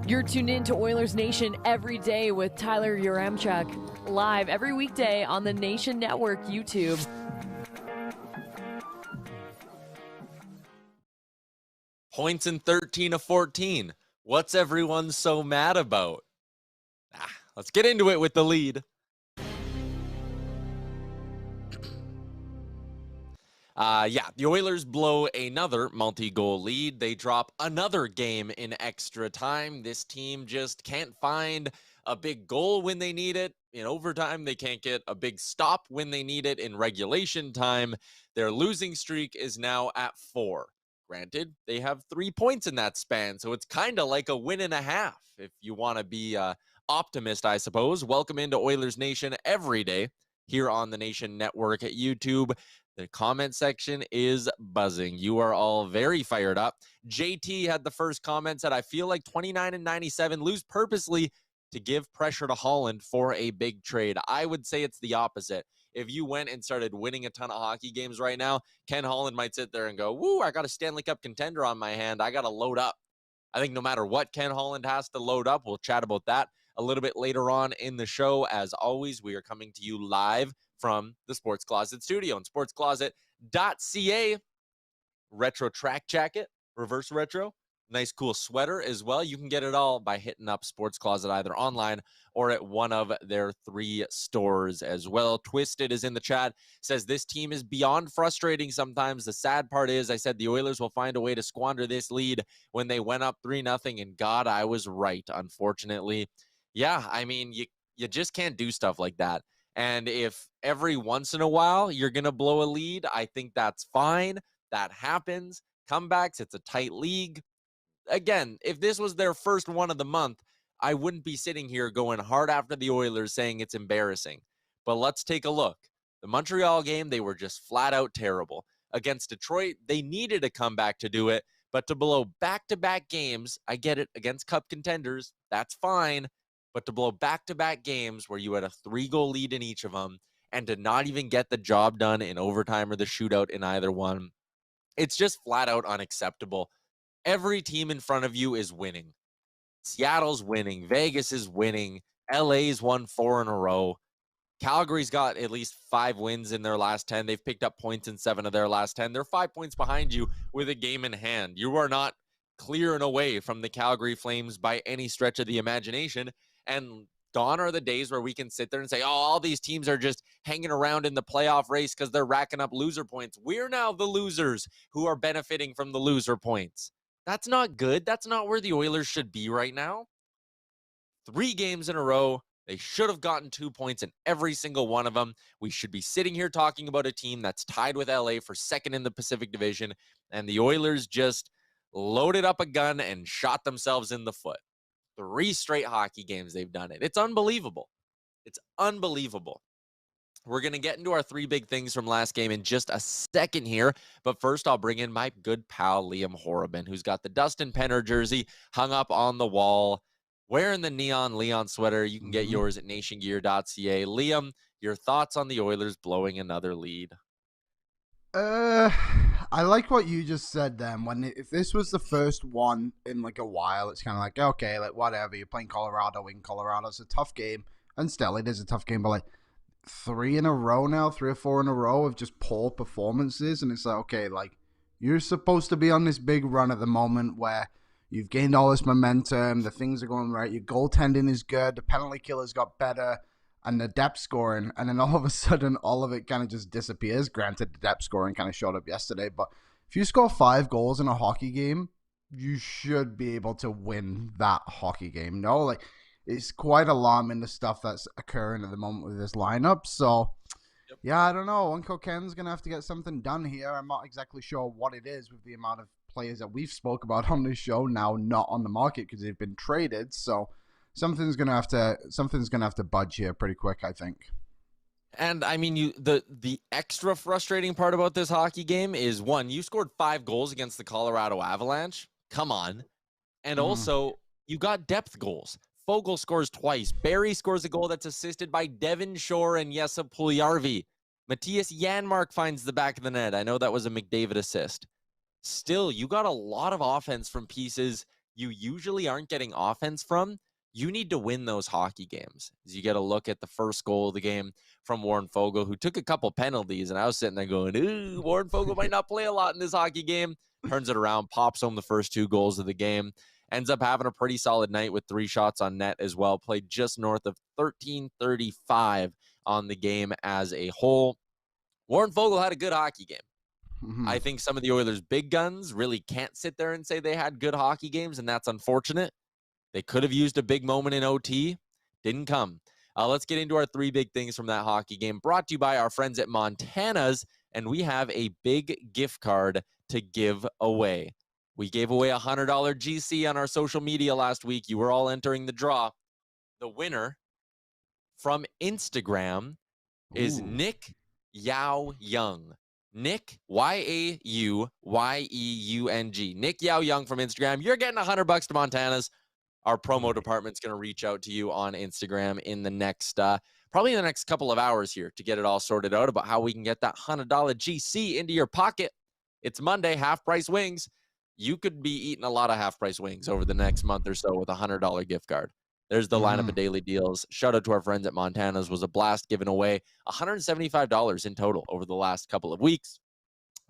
You're tuned in to Oilers Nation every day with Tyler Yaremchuk, live every weekday on the Nation Network YouTube. Points in 13 of 14. What's everyone so mad about? Let's get into it with the lead. The Oilers blow another multi-goal lead. They drop another game in extra time. This team just can't find a big goal when they need it. In overtime, they can't get a big stop when they need it. In regulation time, their losing streak is now at 4. Granted, they have 3 points in that span, so it's kind of like a win and a half, if you want to be optimist, I suppose. Welcome into Oilers Nation every day here on the Nation Network at YouTube. The comment section is buzzing. You are all very fired up. JT had the first comment, said, I feel like 29 and 97 lose purposely to give pressure to Holland for a big trade. I would say it's the opposite. If you went and started winning a ton of hockey games right now, Ken Holland might sit there and go, woo, I got a Stanley Cup contender on my hand. I got to load up. I think no matter what Ken Holland has to load up, we'll chat about that a little bit later on in the show. As always, we are coming to you live from the Sports Closet studio and sportscloset.ca. Retro track jacket, reverse retro, nice cool sweater as well. You can get it all by hitting up Sports Closet either online or at one of their 3 stores as well. Twisted is in the chat, says this team is beyond frustrating sometimes. The sad part is, I said the Oilers will find a way to squander this lead when they went up 3-0, and God, I was right, unfortunately. Yeah, I mean, you just can't do stuff like that. And if every once in a while you're going to blow a lead, I think that's fine. That happens. Comebacks, it's a tight league. Again, if this was their first one of the month, I wouldn't be sitting here going hard after the Oilers saying it's embarrassing. But let's take a look. The Montreal game, they were just flat out terrible. Against Detroit, they needed a comeback to do it. But to blow back-to-back games, I get it, against cup contenders, that's fine. But to blow back-to-back games where you had a 3-goal lead in each of them and to not even get the job done in overtime or the shootout in either one, it's just flat out unacceptable. Every team in front of you is winning. Seattle's winning. Vegas is winning. LA's won 4 in a row. Calgary's got at least 5 wins in their last 10. They've picked up points in 7 of their last 10. They're 5 points behind you with a game in hand. You are not clear and away from the Calgary Flames by any stretch of the imagination. And gone are the days where we can sit there and say, oh, all these teams are just hanging around in the playoff race because they're racking up loser points. We're now the losers who are benefiting from the loser points. That's not good. That's not where the Oilers should be right now. 3 games in a row. They should have gotten 2 points in every single one of them. We should be sitting here talking about a team that's tied with LA for second in the Pacific Division. And the Oilers just loaded up a gun and shot themselves in the foot. 3 straight hockey games they've done it. It's unbelievable. It's unbelievable. We're going to get into our 3 big things from last game in just a second here. But first, I'll bring in my good pal, Liam Horobin, who's got the Dustin Penner jersey hung up on the wall, wearing the Neon Leon sweater. You can get yours at nationgear.ca. Liam, your thoughts on the Oilers blowing another lead? I like what you just said then. If this was the first one in like a while, it's kind of like, okay, like whatever. You're playing Colorado in Colorado. It's a tough game. And still, it is a tough game. But like 3 in a row now, 3 or 4 in a row of just poor performances. And it's like, okay, like you're supposed to be on this big run at the moment where you've gained all this momentum. The things are going right. Your goaltending is good. The penalty killer's got better. And the depth scoring, and then all of a sudden, all of it kind of just disappears. Granted, the depth scoring kind of showed up yesterday, but if you score 5 goals in a hockey game, you should be able to win that hockey game. No, like it's quite alarming the stuff that's occurring at the moment with this lineup. So, yeah, I don't know. Uncle Ken's gonna have to get something done here. I'm not exactly sure what it is with the amount of players that we've spoke about on this show now not on the market because they've been traded. So. Something's gonna have to budge here pretty quick, I think. And I mean, the extra frustrating part about this hockey game is, one, you scored 5 goals against the Colorado Avalanche. Come on. And also, you got depth goals. Fogle scores twice. Barry scores a goal that's assisted by Devin Shore and Jesse Puljujarvi. Matthias Janmark finds the back of the net. I know that was a McDavid assist. Still, you got a lot of offense from pieces you usually aren't getting offense from, you need to win those hockey games. As you get a look at the first goal of the game from Warren Foegele, who took a couple penalties, and I was sitting there going, ooh, Warren Foegele might not play a lot in this hockey game. Turns it around, pops home the first 2 goals of the game, ends up having a pretty solid night with 3 shots on net as well. Played just north of 1335 on the game as a whole. Warren Foegele had a good hockey game. I think some of the Oilers' big guns really can't sit there and say they had good hockey games, and that's unfortunate. They could have used a big moment in OT. Didn't come. Let's get into our 3 big things from that hockey game, brought to you by our friends at Montana's, and we have a big gift card to give away. We gave away a $100 GC on our social media last week. You were all entering the draw. The winner from Instagram is Nick Yao Young. Nick, Yauyeung. Nick Yao Young from Instagram. You're getting $100 to Montana's. Our promo department's going to reach out to you on Instagram in the next, probably in the next couple of hours here to get it all sorted out about how we can get that $100 GC into your pocket. It's Monday, half-price wings. You could be eating a lot of half-price wings over the next month or so with a $100 gift card. There's the lineup of daily deals. Shout out to our friends at Montana's. Was a blast giving away $175 in total over the last couple of weeks.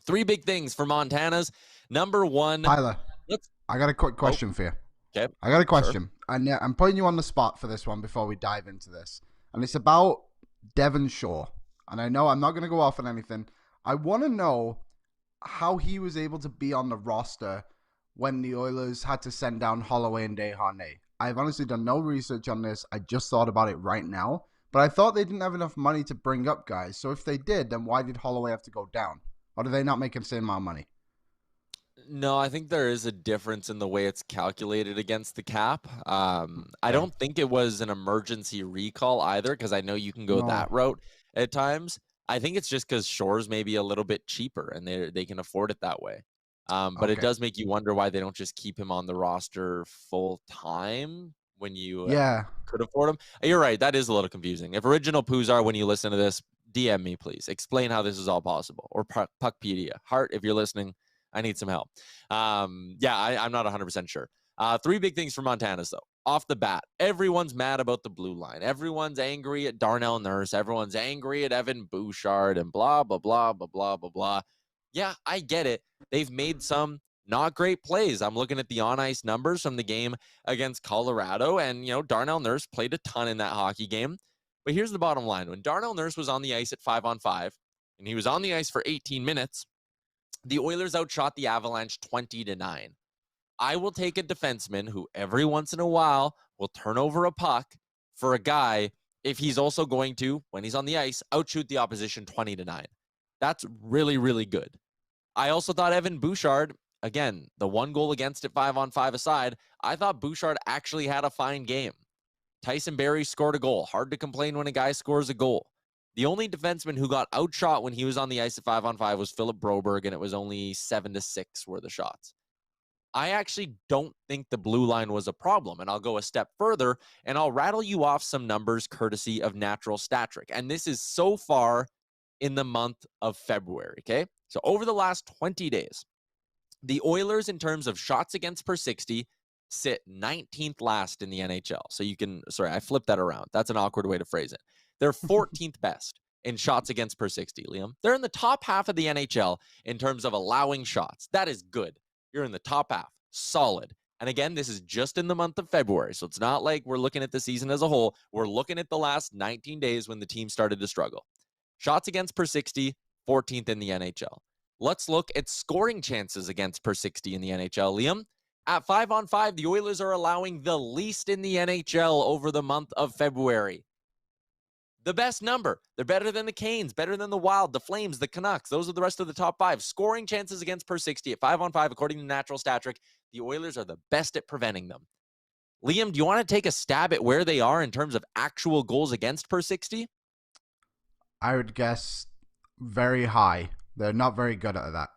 3 big things for Montana's. Number 1. Tyler, I got a quick question for you. Okay. I got a question. Sure. And I'm putting you on the spot for this one before we dive into this. And it's about Devon Shore. And I know I'm not going to go off on anything. I want to know how he was able to be on the roster when the Oilers had to send down Hollway and Desharnais. I've honestly done no research on this. I just thought about it right now. But I thought they didn't have enough money to bring up guys. So if they did, then why did Hollway have to go down? Or do they not make the same amount of money? No, I think there is a difference in the way it's calculated against the cap. I don't think it was an emergency recall either, because I know you can go that route at times. I think it's just because Shore's maybe a little bit cheaper and they can afford it that way. But it does make you wonder why they don't just keep him on the roster full time when you could afford him. You're right. That is a little confusing. If Original Puzar, when you listen to this, DM me, please. Explain how this is all possible. Or Puckpedia. Hart, if you're listening, I need some help. I'm not 100% sure. 3 big things for Montana's, though. Off the bat, everyone's mad about the blue line. Everyone's angry at Darnell Nurse. Everyone's angry at Evan Bouchard and blah, blah, blah, blah, blah, blah, blah. Yeah, I get it. They've made some not great plays. I'm looking at the on-ice numbers from the game against Colorado, and, Darnell Nurse played a ton in that hockey game. But here's the bottom line. When Darnell Nurse was on the ice at 5-on-5, and he was on the ice for 18 minutes, the Oilers outshot the Avalanche 20-9. I will take a defenseman who every once in a while will turn over a puck for a guy if he's also going to, when he's on the ice, outshoot the opposition 20-9. That's really, really good. I also thought Evan Bouchard, again, the 1 goal against at 5-on-5 aside, I thought Bouchard actually had a fine game. Tyson Barrie scored a goal. Hard to complain when a guy scores a goal. The only defenseman who got outshot when he was on the ice at 5-on-5 was Philip Broberg, and it was only 7-6 were the shots. I actually don't think the blue line was a problem, and I'll go a step further, and I'll rattle you off some numbers courtesy of Natural Stat Trick. And this is so far in the month of February, okay? So over the last 20 days, the Oilers, in terms of shots against per 60, sit 19th last in the NHL. So I flipped that around. That's an awkward way to phrase it. They're 14th best in shots against per 60, Liam. They're in the top half of the NHL in terms of allowing shots. That is good. You're in the top half. Solid. And again, this is just in the month of February. So it's not like we're looking at the season as a whole. We're looking at the last 19 days when the team started to struggle. Shots against per 60, 14th in the NHL. Let's look at scoring chances against per 60 in the NHL, Liam. At 5-on-5, the Oilers are allowing the least in the NHL over the month of February. The best number. They're better than the Canes, better than the Wild, the Flames, the Canucks. Those are the rest of the top 5. Scoring chances against per 60 at 5-on-5, according to Natural Stat Trick, the Oilers are the best at preventing them. Liam, do you want to take a stab at where they are in terms of actual goals against per 60? I would guess very high. They're not very good at that.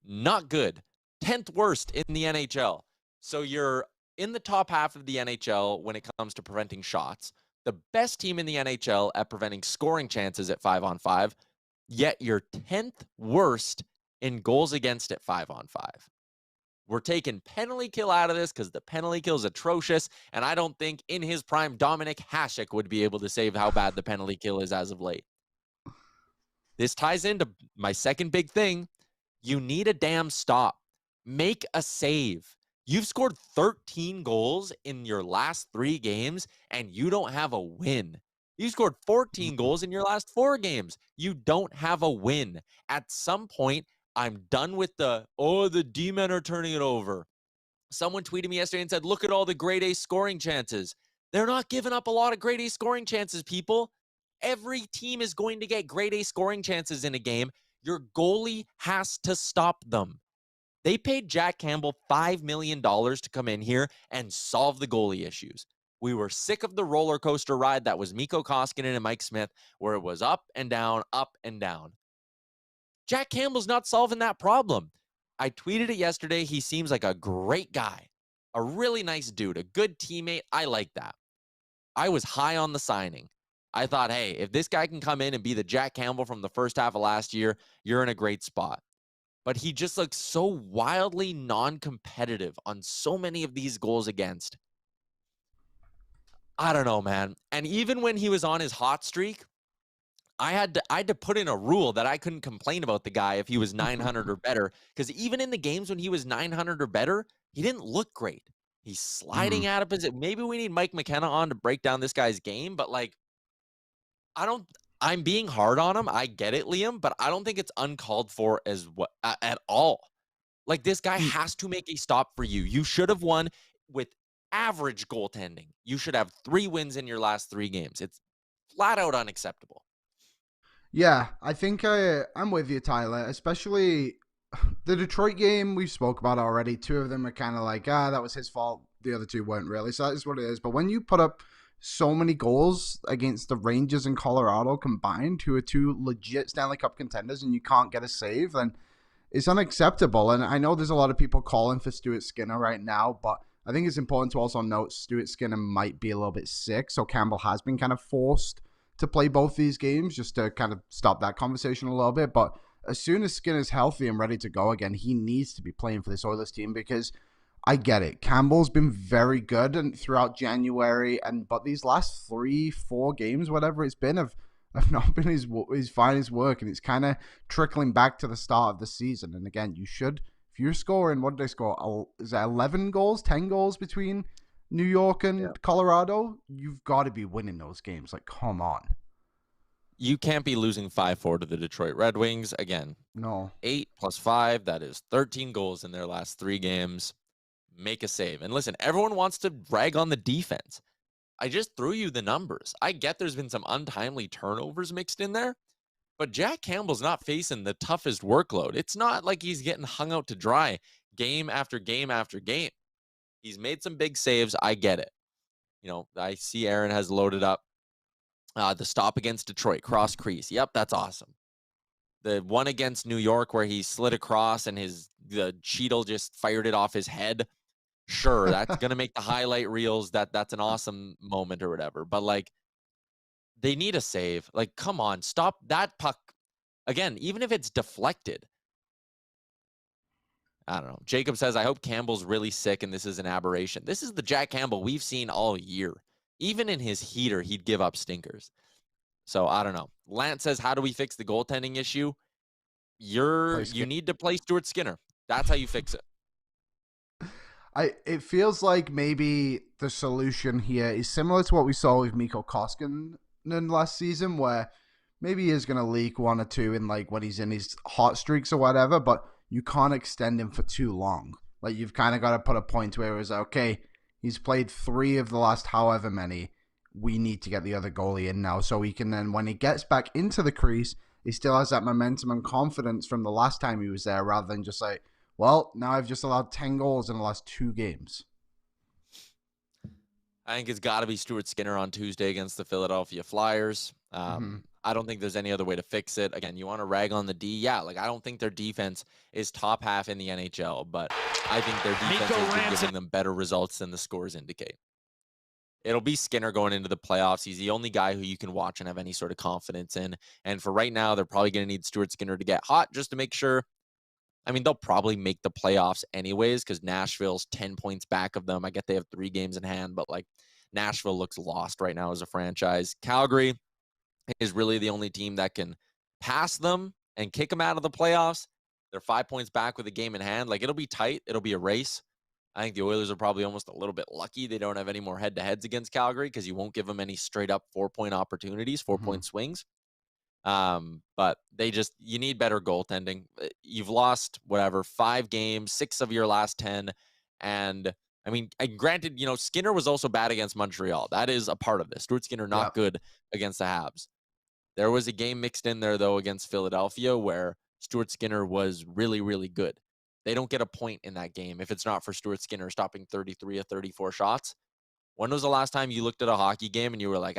Not good. 10th worst in the NHL. So you're in the top half of the NHL when it comes to preventing shots. The best team in the NHL at preventing scoring chances at 5-on-5, yet you're 10th worst in goals against at 5-on-5. We're taking penalty kill out of this because the penalty kill is atrocious, and I don't think in his prime Dominic Hasek would be able to save how bad the penalty kill is as of late. This ties into my second big thing. You need a damn stop. Make a save. You've scored 13 goals in your last 3 games, and you don't have a win. You scored 14 goals in your last 4 games. You don't have a win. At some point, I'm done with the D-men are turning it over. Someone tweeted me yesterday and said, look at all the grade A scoring chances. They're not giving up a lot of grade A scoring chances, people. Every team is going to get grade A scoring chances in a game. Your goalie has to stop them. They paid Jack Campbell $5 million to come in here and solve the goalie issues. We were sick of the roller coaster ride that was Mikko Koskinen and Mike Smith, where it was up and down, up and down. Jack Campbell's not solving that problem. I tweeted it yesterday. He seems like a great guy, a really nice dude, a good teammate. I like that. I was high on the signing. I thought, hey, if this guy can come in and be the Jack Campbell from the first half of last year, you're in a great spot. But he just looks so wildly non-competitive on so many of these goals against. I don't know, man. And even when he was on his hot streak, I had to put in a rule that I couldn't complain about the guy if he was 900 or better. Because even in the games when he was 900 or better, he didn't look great. He's sliding out of position. Maybe we need Mike McKenna on to break down this guy's game, but like, I'm being hard on him. I get it, Liam, but I don't think it's uncalled for at all. Like, this guy has to make a stop for you. You should have won with average goaltending. You should have 3 wins in your last 3 games. It's flat out unacceptable. Yeah, I think I'm with you, Tyler. Especially the Detroit game we spoke about already. 2 of them are kind of like, that was his fault. The other 2 weren't really. So that is what it is. But when you put up so many goals against the Rangers and Colorado combined, who are 2 legit Stanley Cup contenders, and you can't get a save, then it's unacceptable. And I know there's a lot of people calling for Stuart Skinner right now, but I think it's important to also note Stuart Skinner might be a little bit sick. So Campbell has been kind of forced to play both these games just to kind of stop that conversation a little bit. But as soon as Skinner's healthy and ready to go again, he needs to be playing for this Oilers team, because I get it. Campbell's been very good and throughout January, but these last 3-4 games, whatever it's been, have not been his finest work, and it's kind of trickling back to the start of the season. And again, you should, if you're scoring, what did they score? Is that 11 goals, 10 goals between New York and Colorado? You've got to be winning those games. Like, come on. You can't be losing 5-4 to the Detroit Red Wings. Again, No. 8 + 5, that is 13 goals in their last 3 games. Make a save. And listen, everyone wants to rag on the defense. I just threw you the numbers. I get there's been some untimely turnovers mixed in there, but Jack Campbell's not facing the toughest workload. It's not like he's getting hung out to dry game after game after game. He's made some big saves. I get it. You know, I see Aaron has loaded up the stop against Detroit, cross crease. Yep, that's awesome. The one against New York where he slid across and the Cheadle just fired it off his head. Sure, that's going to make the highlight reels. That's an awesome moment or whatever. But, like, they need a save. Like, come on, stop that puck. Again, even if it's deflected. I don't know. Jacob says, I hope Campbell's really sick and this is an aberration. This is the Jack Campbell we've seen all year. Even in his heater, he'd give up stinkers. So, I don't know. Lance says, how do we fix the goaltending issue? You need to play Stuart Skinner. That's how you fix it. It feels like maybe the solution here is similar to what we saw with Mikko Koskinen last season, where maybe he is going to leak 1 or 2 in, like, when he's in his hot streaks or whatever, but you can't extend him for too long. Like, you've kind of got to put a point where it's okay, he's played 3 of the last however many. We need to get the other goalie in now so he can then, when he gets back into the crease, he still has that momentum and confidence from the last time he was there, rather than just like, well, now I've just allowed 10 goals in the last 2 games. I think it's got to be Stuart Skinner on Tuesday against the Philadelphia Flyers. I don't think there's any other way to fix it. Again, you want to rag on the D? Yeah, like, I don't think their defense is top half in the NHL, but I think their defense has been giving them better results than the scores indicate. It'll be Skinner going into the playoffs. He's the only guy who you can watch and have any sort of confidence in. And for right now, they're probably going to need Stuart Skinner to get hot just to make sure I mean, they'll probably make the playoffs anyways because Nashville's 10 points back of them. I get they have 3 games in hand, but like Nashville looks lost right now as a franchise. Calgary is really the only team that can pass them and kick them out of the playoffs. They're 5 points back with a game in hand. Like, it'll be tight. It'll be a race. I think the Oilers are probably almost a little bit lucky they don't have any more head-to-heads against Calgary because you won't give them any straight-up 4-point opportunities, 4-point swings. But you need better goaltending. You've lost 5 games, 6 of your last 10. And I mean, granted, Skinner was also bad against Montreal. That is a part of this. Stuart Skinner, not good against the Habs. There was a game mixed in there, though, against Philadelphia where Stuart Skinner was really, really good. They don't get a point in that game if it's not for Stuart Skinner stopping 33 of 34 shots. When was the last time you looked at a hockey game and you were like,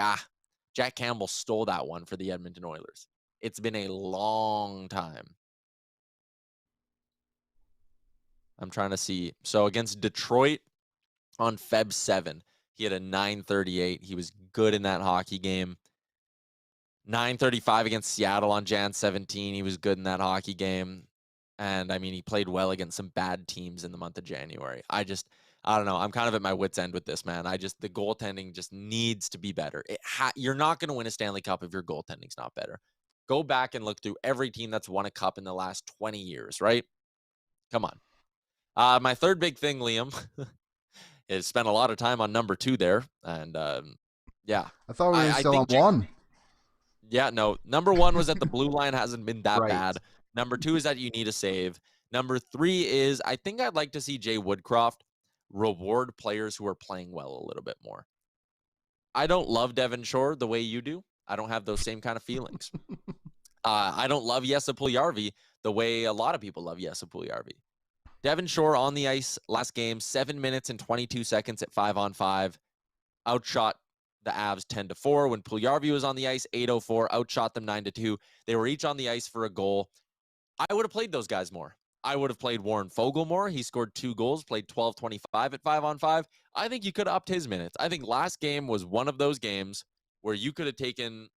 Jack Campbell stole that one for the Edmonton Oilers? It's been a long time. I'm trying to see. So against Detroit on Feb 7, he had a 938. He was good in that hockey game. 935 against Seattle on Jan 17. He was good in that hockey game. And I mean, he played well against some bad teams in the month of January. I don't know. I'm kind of at my wit's end with this, man. The goaltending just needs to be better. You're not going to win a Stanley Cup if your goaltending's not better. Go back and look through every team that's won a cup in the last 20 years, right? Come on. My third big thing, Liam, is spent a lot of time on number 2 there. And yeah. I thought we were still on 1. Yeah, no. Number 1 was that the blue line hasn't been that bad. Number 2 is that you need a save. Number 3 is I think I'd like to see Jay Woodcroft reward players who are playing well a little bit more. I don't love Devon Shore the way you do. I don't have those same kind of feelings. I don't love Jesse Puljujarvi the way a lot of people love Jesse Puljujarvi. Devon Shore on the ice last game, 7 minutes and 22 seconds at 5-on-5. Outshot the Avs 10-4. When Puljujarvi was on the ice, 8:04. Outshot them 9-2. They were each on the ice for a goal. I would have played those guys more. I would have played Warren Fogle more. He scored 2 goals, played 12-25 at 5-on-5. I think you could have upped his minutes. I think last game was one of those games where you could have taken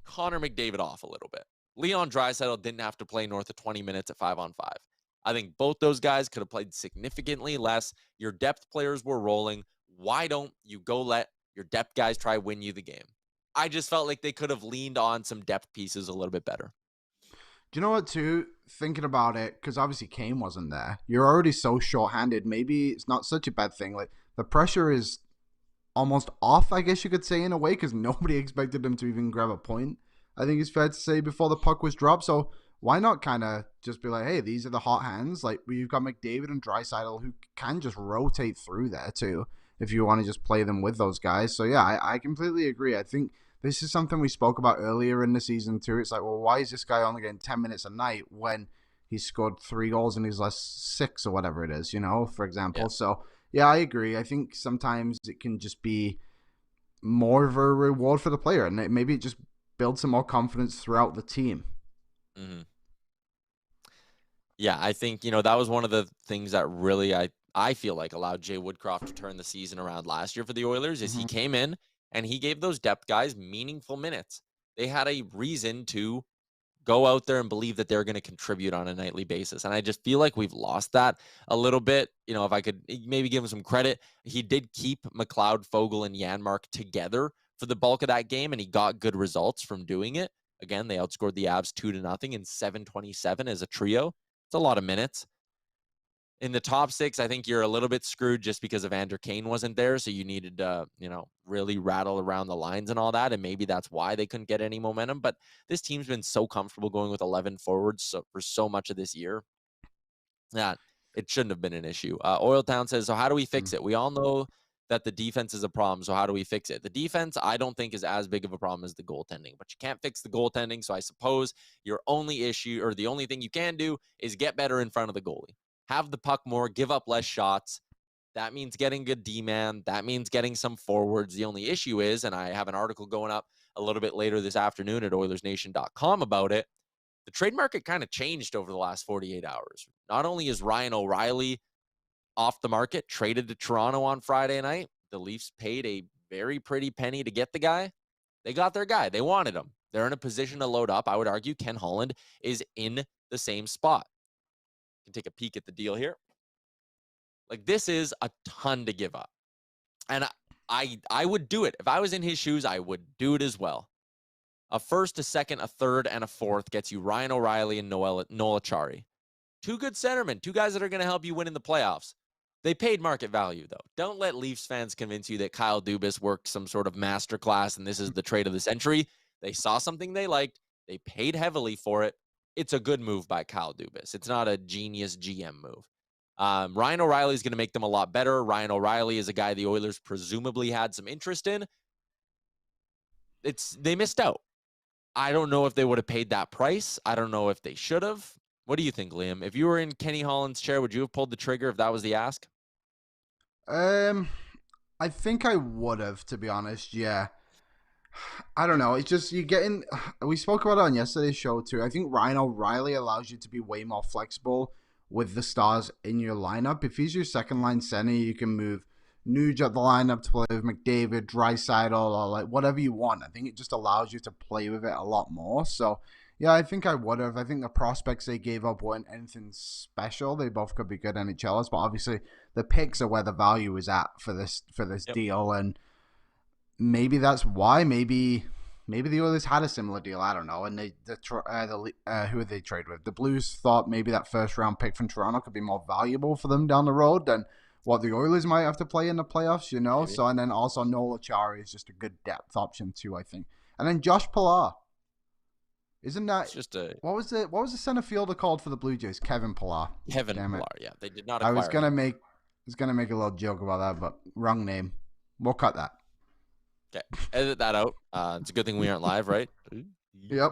Connor McDavid off a little bit. Leon Draisaitl didn't have to play north of 20 minutes at 5-on-5. I think both those guys could have played significantly less. Your depth players were rolling. Why don't you go let your depth guys try win you the game? I just felt like they could have leaned on some depth pieces a little bit better. Do you know what, too? Thinking about it, because obviously Kane wasn't there. You're already so short-handed. Maybe it's not such a bad thing. Like, the pressure is almost off, I guess you could say, in a way, because nobody expected him to even grab a point, I think it's fair to say, before the puck was dropped. So why not kind of just be like, hey, these are the hot hands. Like, you've got McDavid and Draisaitl who can just rotate through there, too, if you want to just play them with those guys. So, yeah, I completely agree. I think this is something we spoke about earlier in the season, too. It's like, well, why is this guy only getting 10 minutes a night when he scored 3 goals in his last 6 or whatever it is, for example. Yeah. So, yeah, I agree. I think sometimes it can just be more of a reward for the player, and maybe it just builds some more confidence throughout the team. Mm-hmm. Yeah, I think, that was one of the things that really I feel like allowed Jay Woodcroft to turn the season around last year for the Oilers is he came in and he gave those depth guys meaningful minutes. They had a reason to go out there and believe that they're going to contribute on a nightly basis. And I just feel like we've lost that a little bit. If I could maybe give him some credit, he did keep McLeod, Fogle, and Janmark together for the bulk of that game, and he got good results from doing it. Again, they outscored the Avs 2-0 in 7:27 as a trio. It's a lot of minutes. In the top 6, I think you're a little bit screwed just because Evander Kane wasn't there. So you needed to, really rattle around the lines and all that. And maybe that's why they couldn't get any momentum. But this team's been so comfortable going with 11 forwards for so much of this year that it shouldn't have been an issue. Oiltown says, so how do we fix it? We all know that the defense is a problem. So how do we fix it? The defense, I don't think, is as big of a problem as the goaltending. But you can't fix the goaltending. So I suppose your only issue, or the only thing you can do, is get better in front of the goalie. Have the puck more, give up less shots. That means getting good D-man. That means getting some forwards. The only issue is, and I have an article going up a little bit later this afternoon at Oilersnation.com about it, the trade market kind of changed over the last 48 hours. Not only is Ryan O'Reilly off the market, traded to Toronto on Friday night, the Leafs paid a very pretty penny to get the guy. They got their guy. They wanted him. They're in a position to load up. I would argue Ken Holland is in the same spot. You can take a peek at the deal here. Like, this is a ton to give up. And I would do it. If I was in his shoes, I would do it as well. A first, a second, a third, and a fourth gets you Ryan O'Reilly and Noel Achari. Two good centermen, two guys that are going to help you win in the playoffs. They paid market value, though. Don't let Leafs fans convince you that Kyle Dubas worked some sort of masterclass and this is the trade of the century. They saw something they liked. They paid heavily for it. It's a good move by Kyle Dubas. It's not a genius GM move. Ryan O'Reilly is going to make them a lot better. Ryan O'Reilly is a guy the Oilers presumably had some interest in. They missed out. I don't know if they would have paid that price. I don't know if they should have. What do you think, Liam? If you were in Kenny Holland's chair, would you have pulled the trigger if that was the ask? I think I would have, to be honest. Yeah. I don't know. It's just you getting. We spoke about it on yesterday's show too. I think Ryan O'Reilly allows you to be way more flexible with the stars in your lineup. If he's your second line center, you can move Nugent up the lineup to play with McDavid, Draisaitl, or like whatever you want. I think it just allows you to play with it a lot more. So yeah, I think I would have. I think the prospects they gave up weren't anything special. They both could be good NHLers, but obviously the picks are where the value is at for this Yep. deal, and maybe that's why. Maybe the Oilers had a similar deal. I don't know. And who would they trade with? The Blues thought maybe that first round pick from Toronto could be more valuable for them down the road than what the Oilers might have to play in the playoffs. You know. Maybe. So and then also Noel Achari is just a good depth option too. I think. And then Josh Pilar. Isn't that It's just a what was the center fielder called for the Blue Jays? Kevin Pilar. Kevin Damn it. Pillar. Yeah, they did not I acquire was gonna him. make a little joke about that, but wrong name. We'll cut that. Okay, edit that out. It's a good thing we aren't live, right? Yep.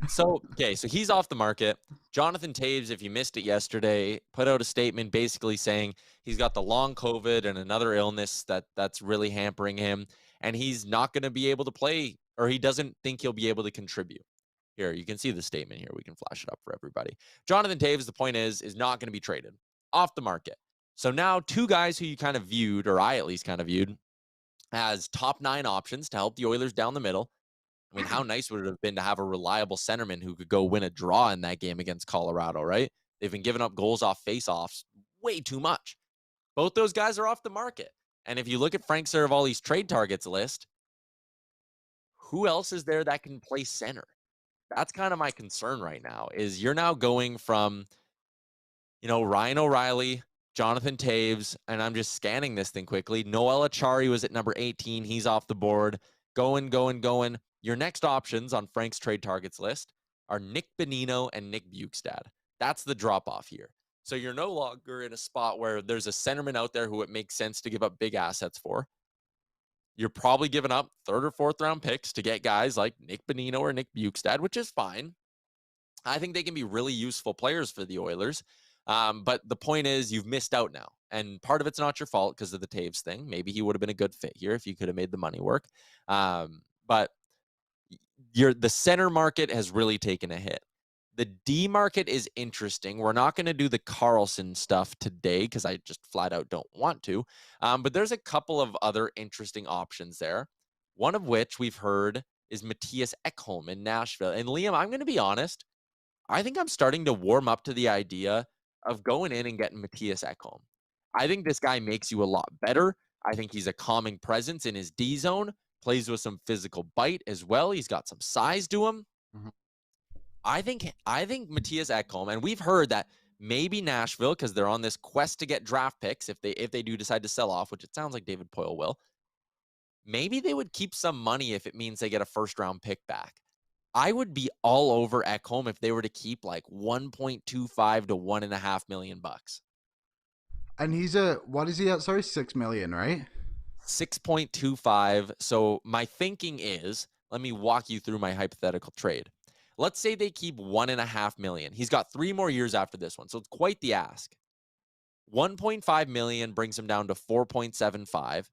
So he's off the market. Jonathan Toews, if you missed it yesterday, put out a statement basically saying he's got the long COVID and another illness that's really hampering him, and he's not going to be able to play, or he doesn't think he'll be able to contribute. Here, you can see the statement here. We can flash it up for everybody. Jonathan Toews, the point is not going to be traded. Off the market. So now two guys who you kind of viewed, or I at least kind of viewed, as top 9 options to help the Oilers down the middle. I mean, how nice would it have been to have a reliable centerman who could go win a draw in that game against Colorado, right? They've been giving up goals off face-offs way too much. Both those guys are off the market. And if you look at Frank Saravalli's trade targets list, who else is there that can play center? That's kind of my concern right now, is you're now going from, Ryan O'Reilly, Jonathan Toews, and I'm just scanning this thing quickly. Noel Achari was at number 18. He's off the board. Going. Your next options on Frank's trade targets list are Nick Bonino and Nick Bjugstad. That's the drop-off here. So you're no longer in a spot where there's a centerman out there who it makes sense to give up big assets for. You're probably giving up 3rd or 4th round picks to get guys like Nick Bonino or Nick Bjugstad, which is fine. I think they can be really useful players for the Oilers. But the point is, you've missed out now. And part of it's not your fault because of the Toews thing. Maybe he would have been a good fit here if you could have made the money work. But the center market has really taken a hit. The D market is interesting. We're not going to do the Carlson stuff today because I just flat out don't want to. But there's a couple of other interesting options there. One of which we've heard is Mattias Ekholm in Nashville. And Liam, I'm going to be honest. I think I'm starting to warm up to the idea of going in and getting Mattias Ekholm. I think this guy makes you a lot better. I think he's a calming presence in his D zone, plays with some physical bite as well. He's got some size to him. Mm-hmm. I think Mattias Ekholm, and we've heard that maybe Nashville, because they're on this quest to get draft picks, if they do decide to sell off, which it sounds like David Poile will, maybe they would keep some money if it means they get a 1st round pick back. I would be all over Ekholm if they were to keep like 1.25 to $1.5 million. And he's what is he at? Sorry, $6 million, right? 6.25. So my thinking is, let me walk you through my hypothetical trade. Let's say they keep $1.5 million. He's got 3 more years after this one, so it's quite the ask. 1.5 million brings him down to 4.75.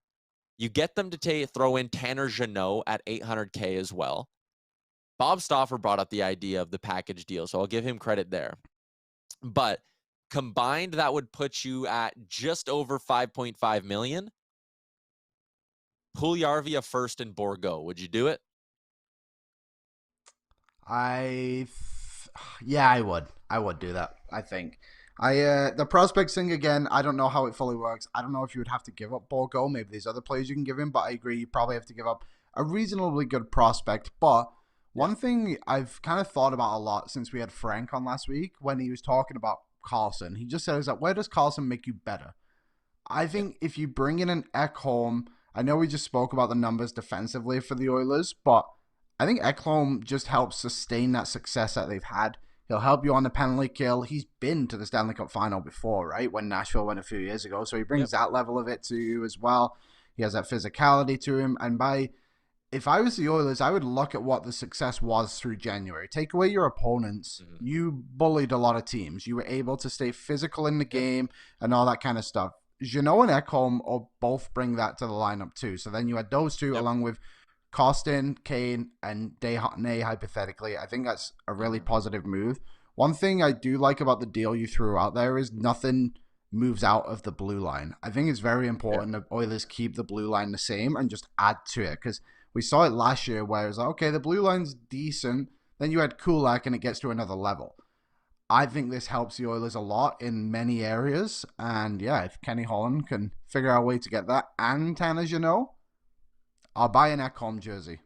You get them to throw in Tanner Jeannot at $800K as well. Bob Stauffer brought up the idea of the package deal, so I'll give him credit there. But combined, that would put you at just over 5.5 million. Puljujarvi, a 1st, and Borgo. Would you do it? Yeah, I would. I would do that. I think. The prospects thing again, I don't know how it fully works. I don't know if you would have to give up Borgo. Maybe there's other players you can give him, but I agree you probably have to give up a reasonably good prospect. But one thing I've kind of thought about a lot since we had Frank on last week when he was talking about Carlson, he just says that where does Carlson make you better? I think if you bring in an Ekholm, I know we just spoke about the numbers defensively for the Oilers, but I think Ekholm just helps sustain that success that they've had. He'll help you on the penalty kill. He's been to the Stanley Cup final before, right? When Nashville went a few years ago. So he brings that level of it to you as well. He has that physicality to him. And if I was the Oilers, I would look at what the success was through January. Take away your opponents. You bullied a lot of teams. You were able to stay physical in the game and all that kind of stuff. Jeannot and Ekholm will both bring that to the lineup too. So then you had those two along with Kostin, Kane, and Desharnais, hypothetically. I think that's a really positive move. One thing I do like about the deal you threw out there is nothing moves out of the blue line. I think it's very important that Oilers keep the blue line the same and just add to it, because we saw it last year where it was like, okay, the blue line's decent, then you had Kulak and it gets to another level. I think this helps the Oilers a lot in many areas, and yeah, if Kenny Holland can figure out a way to get that and Tanner Jeannot, I'll buy an Ekholm jersey.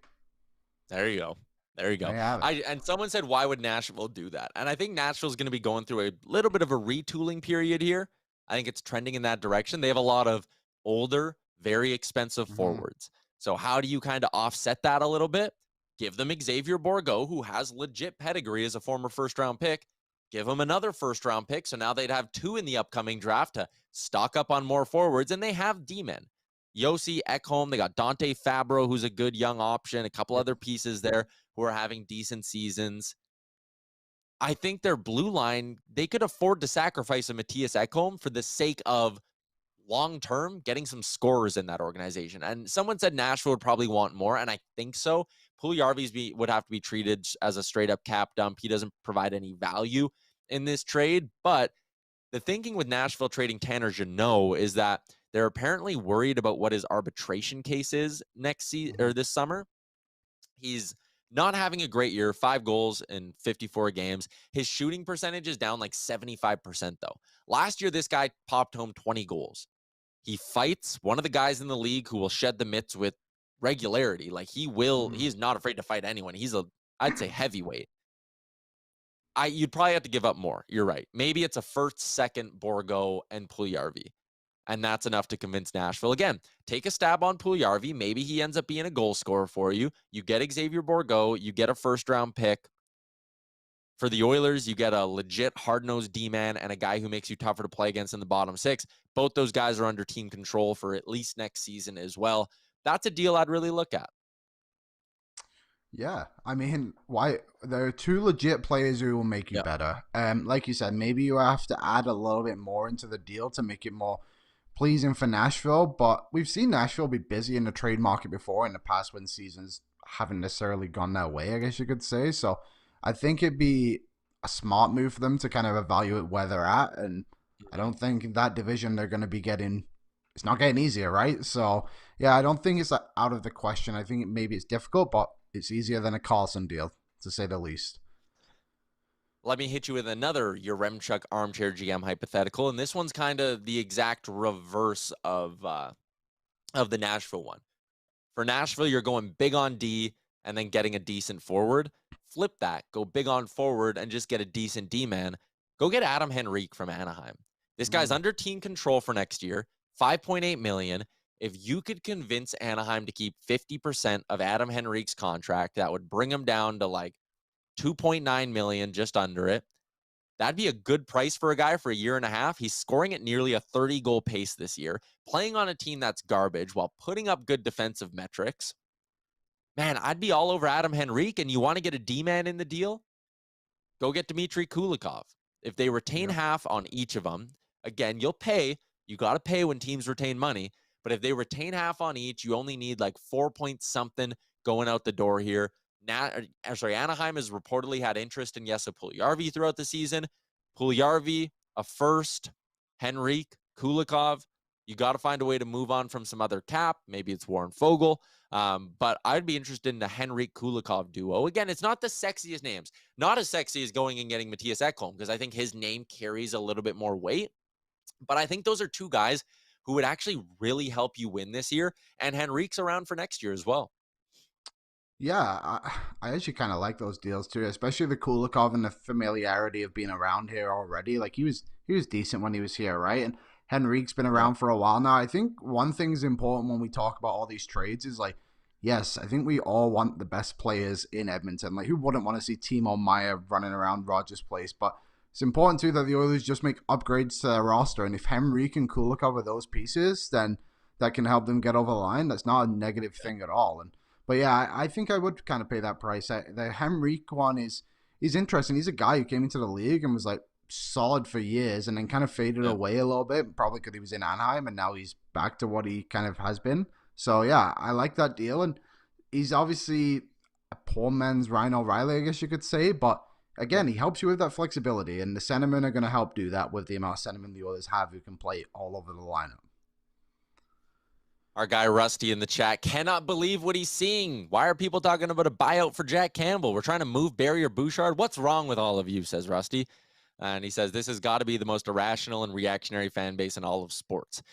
There you go. There you go. And someone said, why would Nashville do that? And I think Nashville's going to be going through a little bit of a retooling period here. I think it's trending in that direction. They have a lot of older, very expensive forwards. So how do you kind of offset that a little bit? Give them Xavier Bourgault, who has legit pedigree as a former first-round pick. Give them another first-round pick. So now they'd have 2 in the upcoming draft to stock up on more forwards, and they have D-men. Yossi, Ekholm, they got Dante Fabro, who's a good young option, a couple other pieces there who are having decent seasons. I think their blue line, they could afford to sacrifice a Matthias Ekholm for the sake of long-term getting some scorers in that organization. And someone said Nashville would probably want more, and I think so. Puljujarvi would have to be treated as a straight-up cap dump. He doesn't provide any value in this trade, but the thinking with Nashville trading Tanner Jeannot is that they're apparently worried about what his arbitration case is next season or this summer. He's not having a great year, 5 goals in 54 games. His shooting percentage is down like 75% though. Last year, this guy popped home 20 goals. He fights one of the guys in the league who will shed the mitts with regularity. Like he's not afraid to fight anyone. He's I'd say heavyweight. You'd probably have to give up more. You're right. Maybe it's a first, second Bourgault and Puljujarvi. And that's enough to convince Nashville. Again, take a stab on Puljujarvi. Maybe he ends up being a goal scorer for you. You get Xavier Bourgault. You get a first-round pick. For the Oilers, you get a legit hard-nosed D-man and a guy who makes you tougher to play against in the bottom 6. Both those guys are under team control for at least next season as well. That's a deal I'd really look at. Yeah, I mean, why? There are 2 legit players who will make you better. Like you said, maybe you have to add a little bit more into the deal to make it more pleasing for Nashville, but we've seen Nashville be busy in the trade market before in the past when seasons haven't necessarily gone their way, I guess you could say. So I think it'd be a smart move for them to kind of evaluate where they're at, and I don't think that division they're going to be getting, it's not getting easier, right? So yeah, I don't think it's out of the question. I think maybe it's difficult, but it's easier than a Carlson deal, to say the least. Let me hit you with another Yaremchuk armchair GM hypothetical, and this one's kind of the exact reverse of the Nashville one. For Nashville, you're going big on D and then getting a decent forward. Flip that. Go big on forward and just get a decent D-man. Go get Adam Henrique from Anaheim. This guy's under team control for next year, $5.8 million. If you could convince Anaheim to keep 50% of Adam Henrique's contract, that would bring him down to like $2.9 million, just under it. That'd be a good price for a guy for a year and a half. He's scoring at nearly a 30-goal pace this year, playing on a team that's garbage while putting up good defensive metrics. Man, I'd be all over Adam Henrique, and you want to get a D-man in the deal? Go get Dmitry Kulikov. If they retain half on each of them, again, you'll pay. You got to pay when teams retain money. But if they retain half on each, you only need like 4 point something going out the door here. Anaheim has reportedly had interest in Jesse Puljujarvi throughout the season. Puljujarvi, a first, Henrique, Kulikov. You got to find a way to move on from some other cap. Maybe it's Warren Fogle. But I'd be interested in the Henrik Kulikov duo. Again, it's not the sexiest names, not as sexy as going and getting Matthias Ekholm, because I think his name carries a little bit more weight. But I think those are two guys who would actually really help you win this year. And Henrik's around for next year as well. Yeah, I actually kind of like those deals too, especially the Kulikov and the familiarity of being around here already. Like he was decent when he was here, right? And Henrique's been Yeah. around for a while now. I think one thing is important when we talk about all these trades is like, yes, I think we all want the best players in Edmonton. Like, who wouldn't want to see Timo Meier running around Rogers Place? But it's important too that the Oilers just make upgrades to their roster, and if Henrique and Kulikov are those pieces, then that can help them get over the line. That's not a negative thing at all. And but yeah, I think I would kind of pay that price. The Henrique one is interesting. He's a guy who came into the league and was like solid for years, and then kind of faded away a little bit, probably because he was in Anaheim, and now he's back to what he kind of has been. So yeah, I like that deal, and he's obviously a poor man's Ryan O'Reilly, I guess you could say, but again, he helps you with that flexibility, and the centermen are going to help do that with the amount of centermen the Oilers have who can play all over the lineup. Our guy Rusty in the chat cannot believe what he's seeing. Why are people talking about a buyout for Jack Campbell? We're trying to move Barry or Bouchard. What's wrong with all of you, says Rusty. And he says, this has got to be the most irrational and reactionary fan base in all of sports.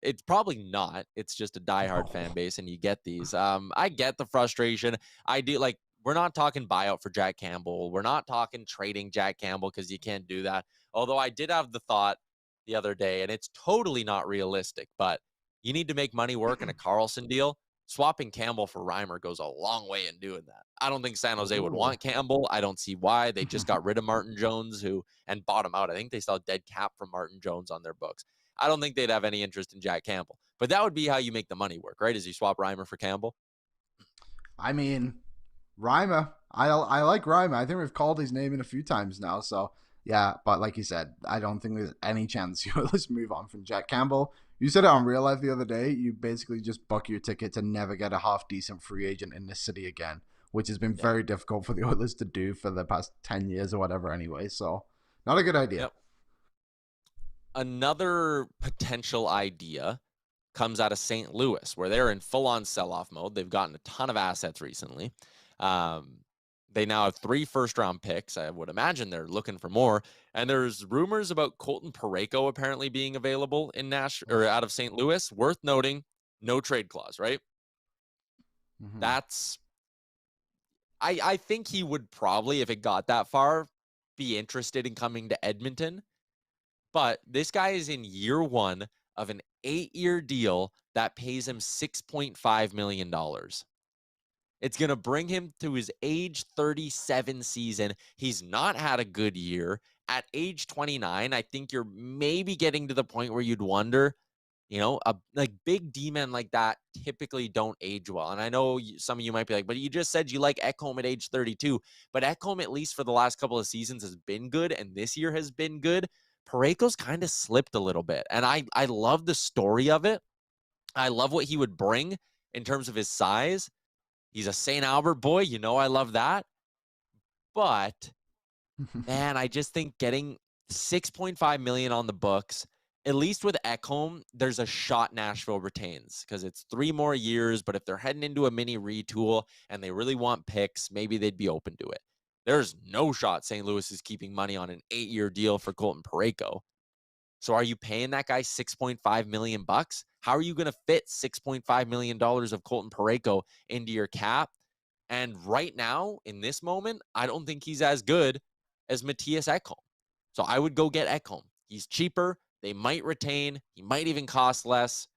It's probably not. It's just a diehard fan base, and you get these. I get the frustration. I do, like, we're not talking buyout for Jack Campbell. We're not talking trading Jack Campbell because you can't do that. Although I did have the thought the other day, and it's totally not realistic, but you need to make money work in a Carlson deal. Swapping Campbell for Reimer goes a long way in doing that. I don't think San Jose would want Campbell. I don't see why. They just got rid of Martin Jones and bought him out. I think they still have dead cap from Martin Jones on their books. I don't think they'd have any interest in Jack Campbell. But that would be how you make the money work, right? Is you swap Reimer for Campbell? I mean, Reimer. I like Reimer. I think we've called his name in a few times now. So yeah, but like you said, I don't think there's any chance you let's move on from Jack Campbell. You said it on Real Life the other day. You basically just buck your ticket to never get a half decent free agent in this city again, which has been very difficult for the Oilers to do for the past 10 years or whatever anyway. So not a good idea. Yep. Another potential idea comes out of St. Louis, where they're in full-on sell-off mode. They've gotten a ton of assets recently. They now have 3 first-round picks. I would imagine they're looking for more. And there's rumors about Colton Parayko apparently being available in or out of St. Louis. Worth noting, no trade clause, right? Mm-hmm. That's... I think he would probably, if it got that far, be interested in coming to Edmonton. But this guy is in year 1 of an 8-year deal that pays him $6.5 million. It's going to bring him to his age 37 season. He's not had a good year. At age 29, I think you're maybe getting to the point where you'd wonder, like big D-men like that typically don't age well. And I know some of you might be like, but you just said you like Ekholm at age 32. But Ekholm, at least for the last couple of seasons, has been good, and this year has been good. Parayko's kind of slipped a little bit, and I love the story of it. I love what he would bring in terms of his size. He's a St. Albert boy. I love that. But, man, I just think getting $6.5 million on the books, at least with Ekholm, there's a shot Nashville retains because it's 3 more years. But if they're heading into a mini retool and they really want picks, maybe they'd be open to it. There's no shot St. Louis is keeping money on an 8-year deal for Colton Parayko. So are you paying that guy $6.5 million? How are you going to fit $6.5 million of Colton Parayko into your cap? And right now, in this moment, I don't think he's as good as Matthias Ekholm. So I would go get Ekholm. He's cheaper. They might retain. He might even cost less.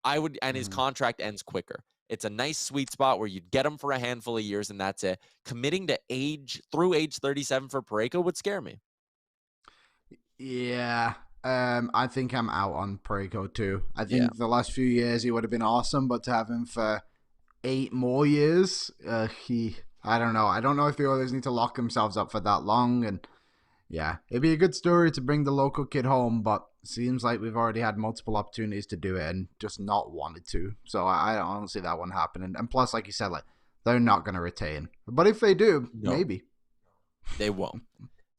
And his contract ends quicker. It's a nice sweet spot where you'd get him for a handful of years, and that's it. Committing to through age 37 for Parayko would scare me. Yeah. I think I'm out on Parayko too. I think the last few years he would have been awesome, but to have him for 8 more years, I don't know. I don't know if the Oilers need to lock themselves up for that long. And yeah, it'd be a good story to bring the local kid home, but seems like we've already had multiple opportunities to do it and just not wanted to. So I don't see that one happening. And plus, like you said, like they're not going to retain. But if they do, maybe they won't.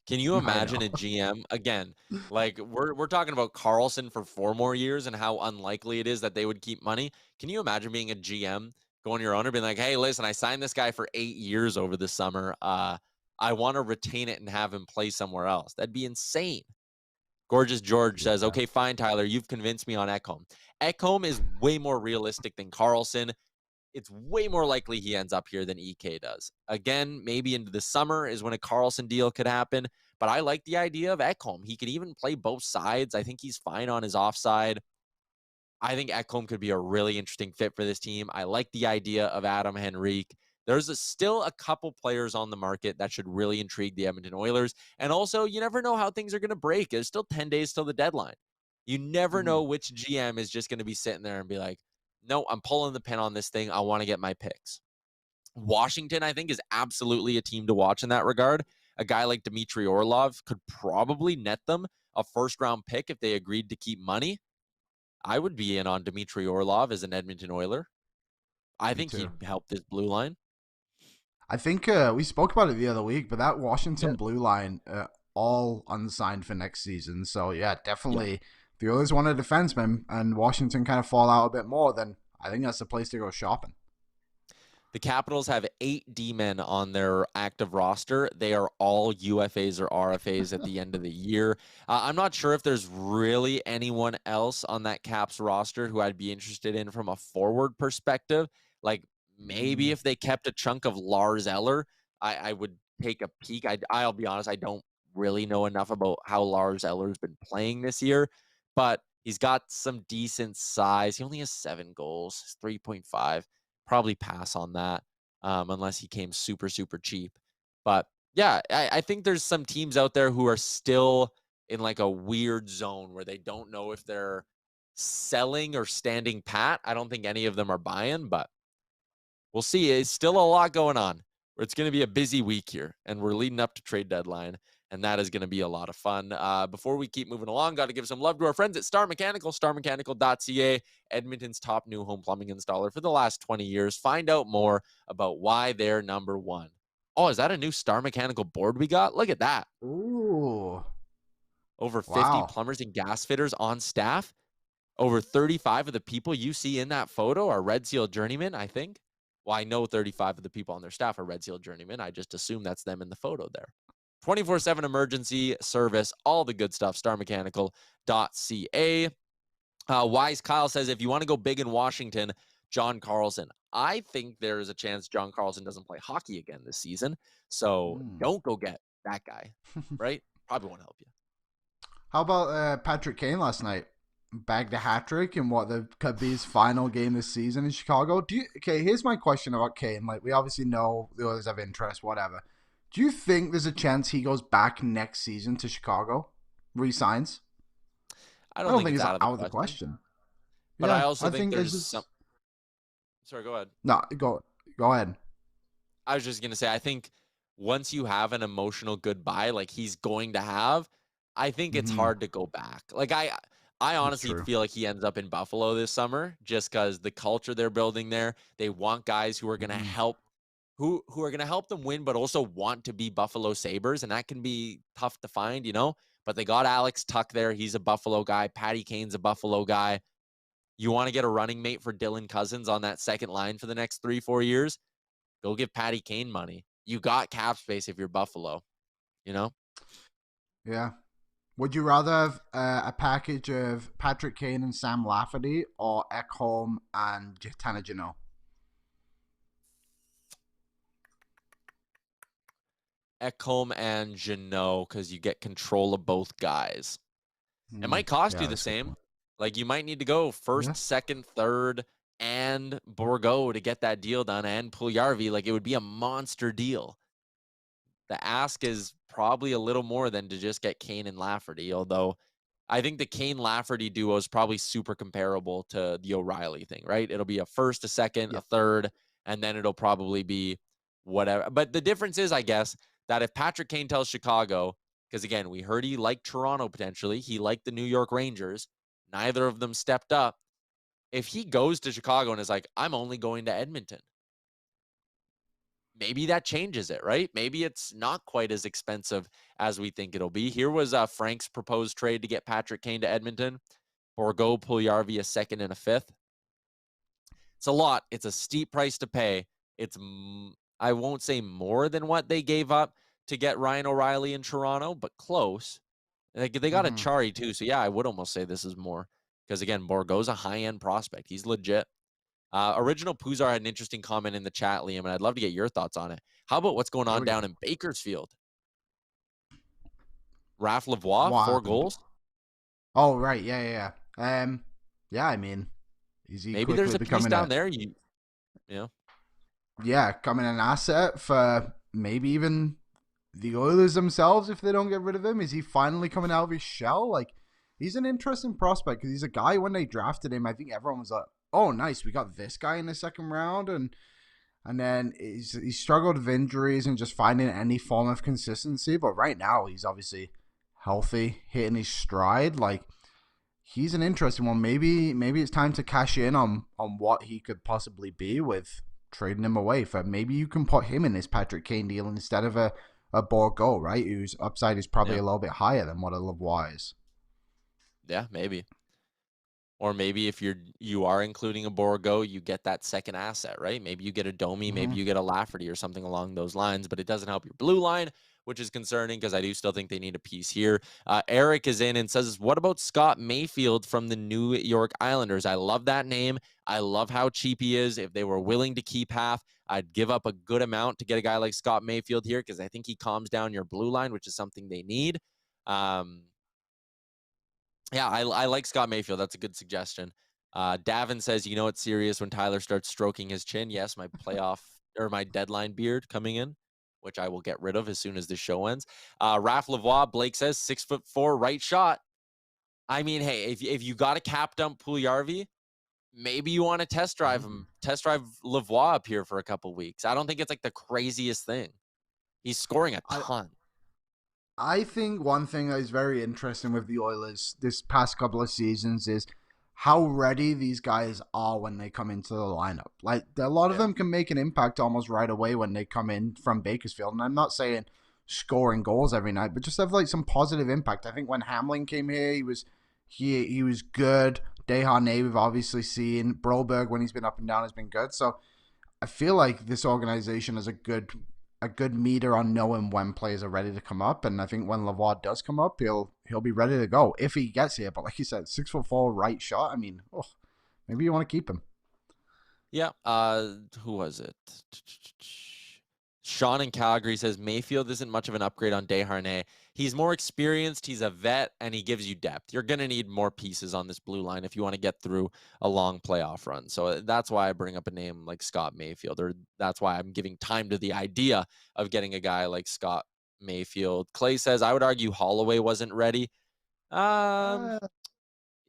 Can you imagine a GM again? Like we're talking about Carlson for 4 more years and how unlikely it is that they would keep money. Can you imagine being a GM going to your owner, being like, hey, listen, I signed this guy for 8 years over the summer. I want to retain it and have him play somewhere else. That'd be insane. Gorgeous George says, okay, fine, Tyler, you've convinced me on Ekholm. Ekholm is way more realistic than Karlsson. It's way more likely he ends up here than EK does. Again, maybe into the summer is when a Karlsson deal could happen, but I like the idea of Ekholm. He could even play both sides. I think he's fine on his offside. I think Ekholm could be a really interesting fit for this team. I like the idea of Adam Henrique. There's still a couple players on the market that should really intrigue the Edmonton Oilers. And also, you never know how things are going to break. There's still 10 days till the deadline. You never know which GM is just going to be sitting there and be like, no, I'm pulling the pin on this thing. I want to get my picks. Washington, I think, is absolutely a team to watch in that regard. A guy like Dmitry Orlov could probably net them a first-round pick if they agreed to keep money. I would be in on Dmitry Orlov as an Edmonton Oiler. I think he'd help this blue line. I think we spoke about it the other week, but that Washington blue line, all unsigned for next season. So, yeah, definitely. If the Oilers want a defenseman and Washington kind of fall out a bit more, then I think that's the place to go shopping. The Capitals have 8 D-men on their active roster. They are all UFAs or RFAs at the end of the year. I'm not sure if there's really anyone else on that Caps roster who I'd be interested in from a forward perspective. Like maybe if they kept a chunk of Lars Eller, I would take a peek. I'll be honest, I don't really know enough about how Lars Eller's been playing this year, but he's got some decent size. He only has 7 goals, 3.5. Probably pass on that unless he came super, super cheap. But yeah, I think there's some teams out there who are still in like a weird zone where they don't know if they're selling or standing pat. I don't think any of them are buying, but we'll see. It's still a lot going on. It's going to be a busy week here, and we're leading up to trade deadline, and that is going to be a lot of fun. Before we keep moving along, got to give some love to our friends at Star Mechanical, starmechanical.ca, Edmonton's top new home plumbing installer for the last 20 years. Find out more about why they're number one. Oh, is that a new Star Mechanical board we got? Look at that. Ooh. Over 50 plumbers and gas fitters on staff. Over 35 of the people you see in that photo are Red Seal journeymen, I think. Well, I know 35 of the people on their staff are Red Seal journeymen. I just assume that's them in the photo there. 24/7 emergency service, all the good stuff, starmechanical.ca. Wise Kyle says, if you want to go big in Washington, John Karlsson. I think there is a chance John Karlsson doesn't play hockey again this season. So don't go get that guy, right? Probably won't help you. How about Patrick Kane last night? Bagged a hat trick in what could be his final game this season in Chicago. Okay, here's my question about Kane. Like, we obviously know the others have interest, whatever. Do you think there's a chance he goes back next season to Chicago? Resigns? I don't think it's out of the question. But yeah, I also think there's some... Sorry, go ahead. No, go ahead. I was just going to say, I think once you have an emotional goodbye like he's going to have, I think it's hard to go back. Like, I honestly feel like he ends up in Buffalo this summer just because the culture they're building there, they want guys who are going to help, who are going to help them win, but also want to be Buffalo Sabres. And that can be tough to find, you know, but they got Alex Tuck there. He's a Buffalo guy. Patty Kane's a Buffalo guy. You want to get a running mate for Dylan Cousins on that second line for the next 3-4 years? Go give Patty Kane money. You got cap space if you're Buffalo, you know? Yeah. Would you rather have a package of Patrick Kane and Sam Lafferty or Ekholm and Tanner Jeannot? Ekholm and Jeannot, because you get control of both guys. It might cost you the same. Like, you might need to go first, second, third, and Bourgault to get that deal done, and Puljujarvi. Like, it would be a monster deal. The ask is probably a little more than to just get Kane and Lafferty, although I think the Kane-Lafferty duo is probably super comparable to the O'Reilly thing, right? It'll be a first, a second, a third, and then it'll probably be whatever. But the difference is, I guess, that if Patrick Kane tells Chicago, because again, we heard he liked Toronto potentially, he liked the New York Rangers, neither of them stepped up. If he goes to Chicago and is like, I'm only going to Edmonton, maybe that changes it, right? Maybe it's not quite as expensive as we think it'll be. Here was Frank's proposed trade to get Patrick Kane to Edmonton. Bourgault, Puljujarvi, a second and a fifth. It's a lot. It's a steep price to pay. I won't say more than what they gave up to get Ryan O'Reilly in Toronto, but close. They got a Mm-hmm. Chari too, so yeah, I would almost say this is more because again, Bourgault's a high-end prospect. He's legit. Original Puzar had an interesting comment in the chat, Liam, and I'd love to get your thoughts on it. How about what's going Here on we go. down in Bakersfield? Raph Lavoie, What 4 happened? goals. Oh, right. Yeah. Yeah, I mean, is he Maybe there's quickly a piece becoming down there. You know, coming an asset for maybe even the Oilers themselves if they don't get rid of him? Is he finally coming out of his shell? Like, he's an interesting prospect because he's a guy when they drafted him, I think everyone was like, oh, nice, we got this guy in the second round. And then he struggled with injuries and just finding any form of consistency. But right now, he's obviously healthy, hitting his stride. Like, he's an interesting one. Maybe it's time to cash in on what he could possibly be with trading him away for. Maybe you can put him in this Patrick Kane deal instead of a Bourgault, right? Whose upside is probably yeah, a little bit higher than what a Lavoie is. yeah, maybe. Or maybe if you are including a Bourgault, you get that second asset, right? Maybe you get a Domi, maybe you get a Lafferty or something along those lines, but it doesn't help your blue line, which is concerning because I do still think they need a piece here. Eric is in and says, what about Scott Mayfield from the New York Islanders? I love that name. I love how cheap he is. If they were willing to keep half, I'd give up a good amount to get a guy like Scott Mayfield here because I think he calms down your blue line, which is something they need. Yeah, I like Scott Mayfield. That's a good suggestion. Davin says, you know it's serious when Tyler starts stroking his chin. Yes, my playoff or my deadline beard coming in, which I will get rid of as soon as the show ends. Raph Lavoie, Blake says 6'4", right shot. I mean, hey, if you got a cap dump Puljujarvi, maybe you want to test drive him, test drive Lavoie up here for a couple weeks. I don't think it's like the craziest thing. He's scoring a ton. I think one thing that is very interesting with the Oilers this past couple of seasons is how ready these guys are when they come into the lineup. Like, a lot of them can make an impact almost right away when they come in from Bakersfield. And I'm not saying scoring goals every night, but just have like some positive impact. I think when Hamlin came here, he was good. Desharnais, we've obviously seen. Broberg, when he's been up and down, has been good. So I feel like this organization has a good meter on knowing when players are ready to come up, and I think when Lavoie does come up, he'll be ready to go if he gets here. But like you said, 6'4" right shot. I mean, maybe you want to keep him. Yeah. Who was it? Sean in Calgary says Mayfield isn't much of an upgrade on Desharnais. He's more experienced, he's a vet, and he gives you depth. You're going to need more pieces on this blue line if you want to get through a long playoff run. So that's why I bring up a name like Scott Mayfield, or that's why I'm giving time to the idea of getting a guy like Scott Mayfield. Clay says, I would argue Hollway wasn't ready. I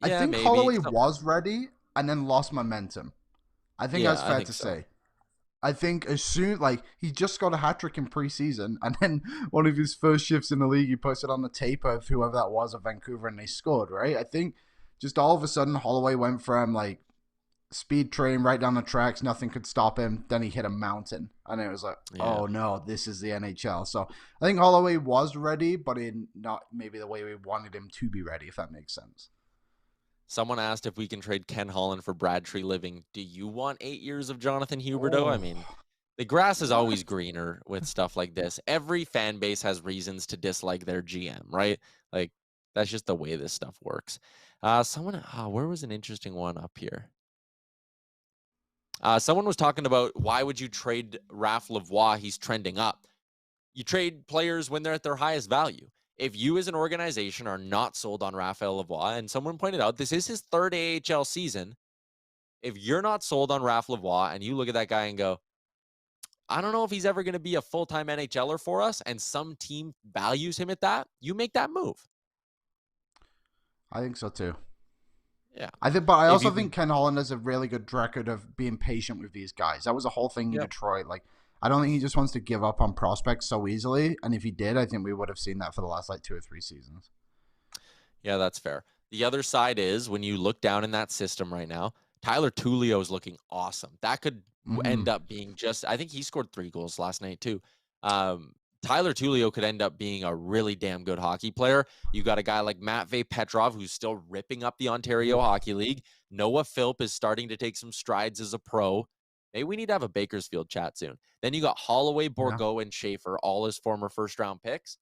Yeah, think maybe. Holloway was ready and then lost momentum. I think Yeah, that's I fair think to so. say. I think as soon, like, he just got a hat trick in preseason, and then one of his first shifts in the league, he posted on the tape of whoever that was of Vancouver, and they scored, right? I think just all of a sudden, Holloway went from, like, speed train right down the tracks, nothing could stop him. Then he hit a mountain, and it was like, Yeah. oh no, this is the NHL. So I think Holloway was ready, but in not maybe the way we wanted him to be ready, if that makes sense. Someone asked if we can trade Ken Holland for Brad Tree Living. Do you want 8 years of Jonathan Huberdeau? I Oh, mean, the grass is what? always greener with stuff like this. Every fan base has reasons to dislike their GM, right? Like, that's just the way this stuff works. Where was an interesting one up here? Someone was talking about why would you trade Raph Lavoie? He's trending up. You trade players when they're at their highest value. If you as an organization are not sold on Raphael Lavoie, and someone pointed out this is his third AHL season, if you're not sold on Raph Lavoie and you look at that guy and go, I don't know if he's ever going to be a full-time NHLer for us, and some team values him at that, you make that move. I think so too. Yeah. But I If also you think Ken Holland has a really good record of being patient with these guys. That was a whole thing in Yep. Detroit. Like, I don't think he just wants to give up on prospects so easily. And if he did, I think we would have seen that for the last like 2 or 3 seasons. Yeah, that's fair. The other side is when you look down in that system right now, Tyler Tullio is looking awesome. That could end up being just, I think he scored 3 goals last night too. Tyler Tullio could end up being a really damn good hockey player. You got a guy like Matvei Petrov, who's still ripping up the Ontario Hockey League. Noah Philp is starting to take some strides as a pro. Maybe we need to have a Bakersfield chat soon. Then you got Holloway, Bourgault, and Schaefer, all his former first-round picks.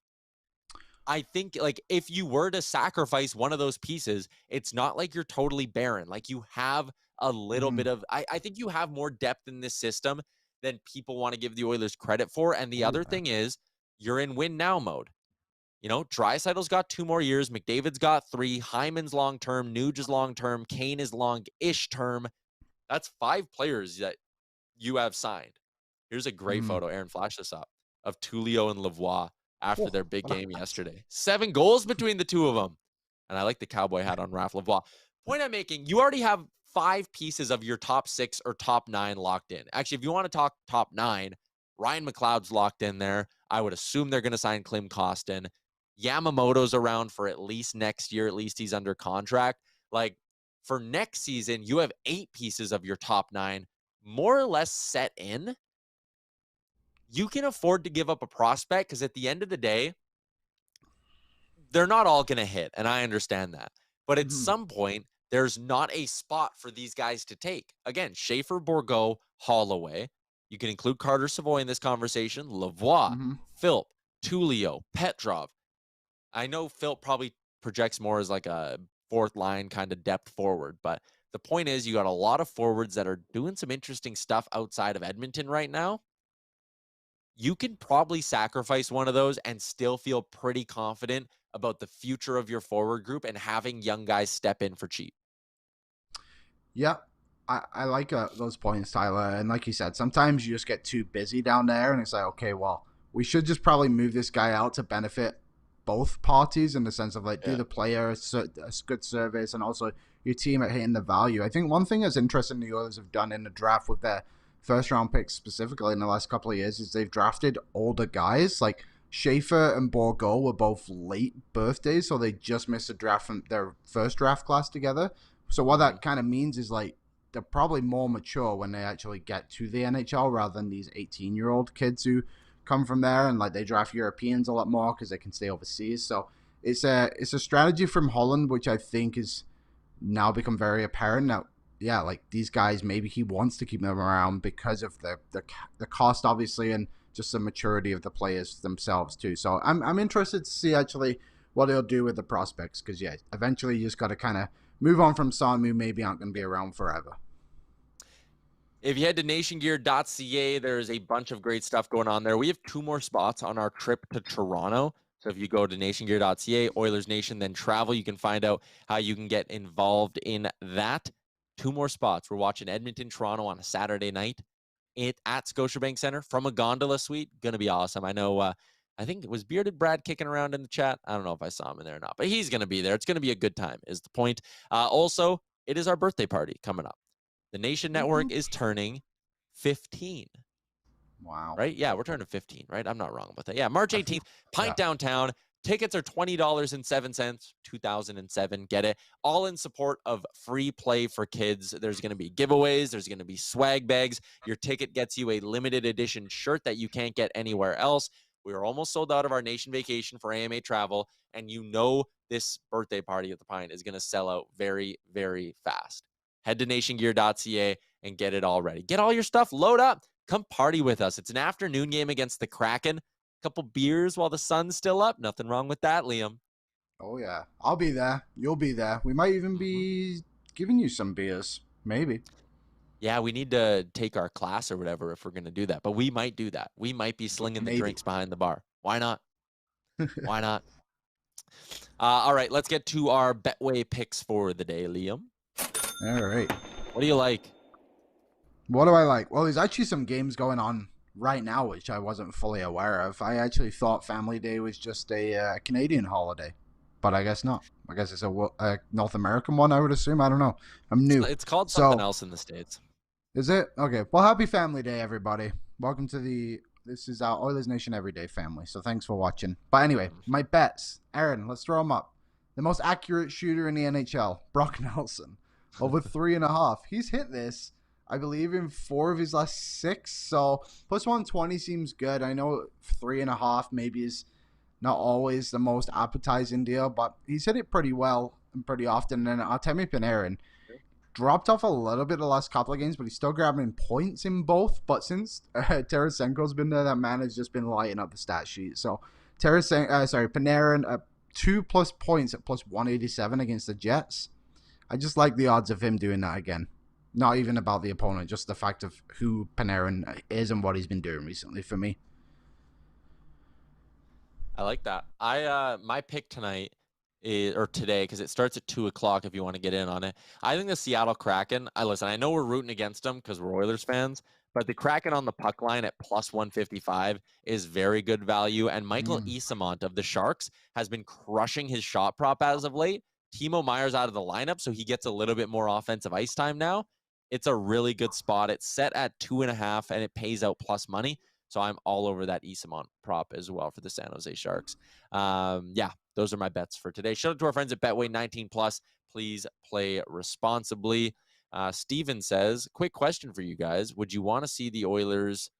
I think, like, if you were to sacrifice one of those pieces, it's not like you're totally barren. Like, you have a little bit of, I think you have more depth in this system than people want to give the Oilers credit for. And the other thing is, you're in win now mode. You know, Draisaitl's got 2 more years. McDavid's got 3. Hyman's long-term. Nuge is long-term. Kane is long-ish term. That's 5 players that you have signed. Here's a great photo. Aaron, flash this up, of Tullio and Lavoie after their big game yesterday. 7 goals between the two of them. And I like the cowboy hat on Raph Lavoie. Point I'm making, you already have 5 pieces of your top 6 or top 9 locked in. Actually, if you want to talk top 9, Ryan McLeod's locked in there. I would assume they're going to sign Klim Kostin. Yamamoto's around for at least next year. At least he's under contract. Like, for next season, you have 8 pieces of your top 9 more or less set in. You can afford to give up a prospect because at the end of the day, they're not all going to hit, and I understand that. But at some point, there's not a spot for these guys to take. Again, Schaefer, Bourgault, Holloway. You can include Carter Savoy in this conversation. Lavoie, Philp, Tullio, Petrov. I know Philp probably projects more as like a 4th line kind of depth forward, but the point is you got a lot of forwards that are doing some interesting stuff outside of Edmonton right now. You can probably sacrifice one of those and still feel pretty confident about the future of your forward group and having young guys step in for cheap. Yeah, I like those points, Tyler. And like you said, sometimes you just get too busy down there and it's like, okay, well, we should just probably move this guy out to benefit both parties in the sense of like do the player a good service and also your team at hitting the value. I think one thing that's interesting the Oilers have done in the draft with their first round picks specifically in the last couple of years is they've drafted older guys. Like Schaefer and Bourgault were both late birthdays, so they just missed a draft from their first draft class together. So what that kind of means is like they're probably more mature when they actually get to the NHL rather than these 18-year-old kids who come from there, and like they draft Europeans a lot more because they can stay overseas. So it's a strategy from Holland, which I think is now become very apparent. Now, yeah, like these guys, maybe he wants to keep them around because of the cost, obviously, and just the maturity of the players themselves too. So I'm interested to see actually what he'll do with the prospects because yeah, eventually you just got to kind of move on from some who maybe aren't going to be around forever. If you head to nationgear.ca, there's a bunch of great stuff going on there. We have 2 more spots on our trip to Toronto. So if you go to nationgear.ca, Oilers Nation, then travel, you can find out how you can get involved in that. 2 more spots. We're watching Edmonton, Toronto on a Saturday night at Scotiabank Center from a gondola suite. Going to be awesome. I know, I think it was Bearded Brad kicking around in the chat. I don't know if I saw him in there or not, but he's going to be there. It's going to be a good time is the point. Also, it is our birthday party coming up. The Nation Network is turning 15. Wow. Right? Yeah, we're turning 15, right? I'm not wrong about that. Yeah, March 18th, Pint Downtown. Tickets are $20.07, 2007. Get it. All in support of free play for kids. There's going to be giveaways. There's going to be swag bags. Your ticket gets you a limited edition shirt that you can't get anywhere else. We are almost sold out of our Nation Vacation for AMA Travel, and you know this birthday party at the Pint is going to sell out very, very fast. Head to nationgear.ca and get it all ready. Get all your stuff, load up, come party with us. It's an afternoon game against the Kraken. A couple beers while the sun's still up. Nothing wrong with that, Liam. Oh, yeah. I'll be there. You'll be there. We might even be giving you some beers. Maybe. Yeah, we need to take our class or whatever if we're going to do that. But we might do that. We might be slinging the drinks behind the bar. Why not? Why not? All right, let's get to our Betway picks for the day, Liam. All right. What do you like? What do I like? Well, there's actually some games going on right now, which I wasn't fully aware of. I actually thought Family Day was just a Canadian holiday, but I guess not. I guess it's a North American one, I would assume. I don't know. I'm new. It's called something else in the States. Is it? Okay. Well, happy Family Day, everybody. Welcome to this is our Oilers Nation Everyday family, so thanks for watching. But anyway, my bets. Aaron, let's throw them up. The most accurate shooter in the NHL, Brock Nelson. Over 3.5. He's hit this I believe, in 4 of his last 6. So plus 120 seems good. I know 3.5 maybe is not always the most appetizing deal, but he's hit it pretty well and pretty often. And Artemi Panarin dropped off a little bit the last couple of games, but he's still grabbing points in both. But since Tarasenko's been there, that man has just been lighting up the stat sheet. So Panarin, 2+ points at plus 187 against the Jets. I just like the odds of him doing that again. Not even about the opponent, just the fact of who Panarin is and what he's been doing recently for me. I like that. My pick tonight or today, because it starts at 2:00 if you want to get in on it. I think the Seattle Kraken. I know we're rooting against them because we're Oilers fans, but the Kraken on the puck line at plus 155 is very good value. And Michael Eyssimont of the Sharks has been crushing his shot prop as of late. Timo Meier's out of the lineup, so he gets a little bit more offensive ice time now. It's a really good spot. It's set at 2.5, and it pays out plus money. So I'm all over that Eyssimont prop as well for the San Jose Sharks. Yeah, those are my bets for today. Shout out to our friends at Betway 19+. Please play responsibly. Steven says, quick question for you guys. Would you want to see the Oilers,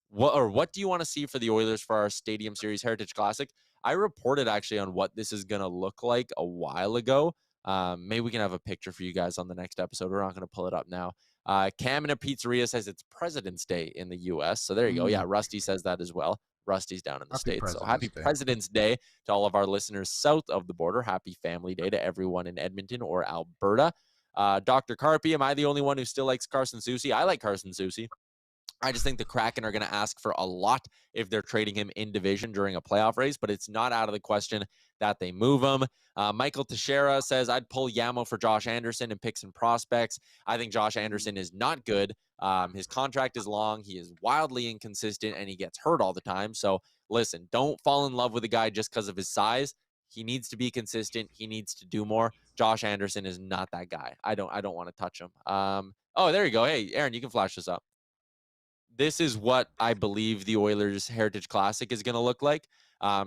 what do you want to see for the Oilers for our Stadium Series Heritage Classic? I reported actually on what this is going to look like a while ago. Maybe we can have a picture for you guys on the next episode. We're not going to pull it up now. Cam in a Pizzeria says it's President's Day in the U.S. So there you go. Yeah, Rusty says that as well. Rusty's down in the States. So happy President's Day to all of our listeners south of the border. Happy Family Day to everyone in Edmonton or Alberta. Dr. Carpy, am I the only one who still likes Carson Soucy? I like Carson Soucy. I just think the Kraken are going to ask for a lot if they're trading him in division during a playoff race, but it's not out of the question that they move him. Michael Teixeira says, I'd pull Yamo for Josh Anderson and pick some prospects. I think Josh Anderson is not good. His contract is long. He is wildly inconsistent, and he gets hurt all the time. So listen, don't fall in love with a guy just because of his size. He needs to be consistent. He needs to do more. Josh Anderson is not that guy. I don't want to touch him. Oh, there you go. Hey, Aaron, you can flash this up. This is what I believe the Oilers Heritage Classic is going to look like.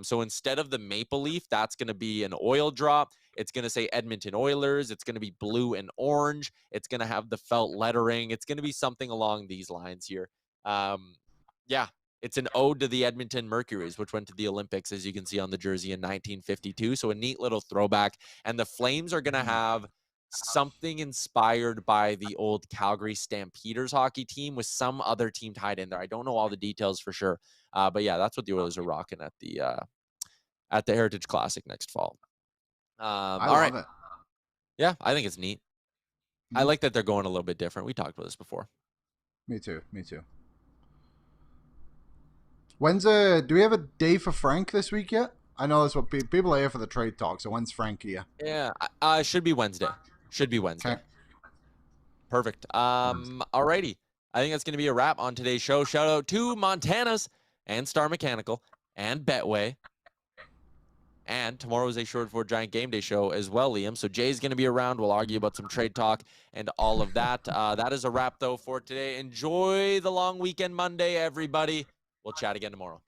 So instead of the maple leaf, that's going to be an oil drop. It's going to say Edmonton Oilers. It's going to be blue and orange. It's going to have the felt lettering. It's going to be something along these lines here. Yeah, it's an ode to the Edmonton Mercuries, which went to the Olympics, as you can see on the jersey in 1952. So a neat little throwback. And the Flames are going to have something inspired by the old Calgary Stampeders hockey team with some other team tied in there. I don't know all the details for sure. But yeah, that's what the Oilers are rocking at the Heritage Classic next fall. I love it. Yeah, I think it's neat. I like that they're going a little bit different. We talked about this before. Me too. Do we have a day for Frank this week yet? I know that's what people are here for the trade talk. So when's Frank here? Yeah, it should be Wednesday. Okay. Perfect. Alrighty. I think that's going to be a wrap on today's show. Shout out to Montana's and Star Mechanical and Betway. And tomorrow is a Short for Giant Game Day show as well, Liam. So Jay's going to be around. We'll argue about some trade talk and all of that. That is a wrap, though, for today. Enjoy the long weekend Monday, everybody. We'll chat again tomorrow.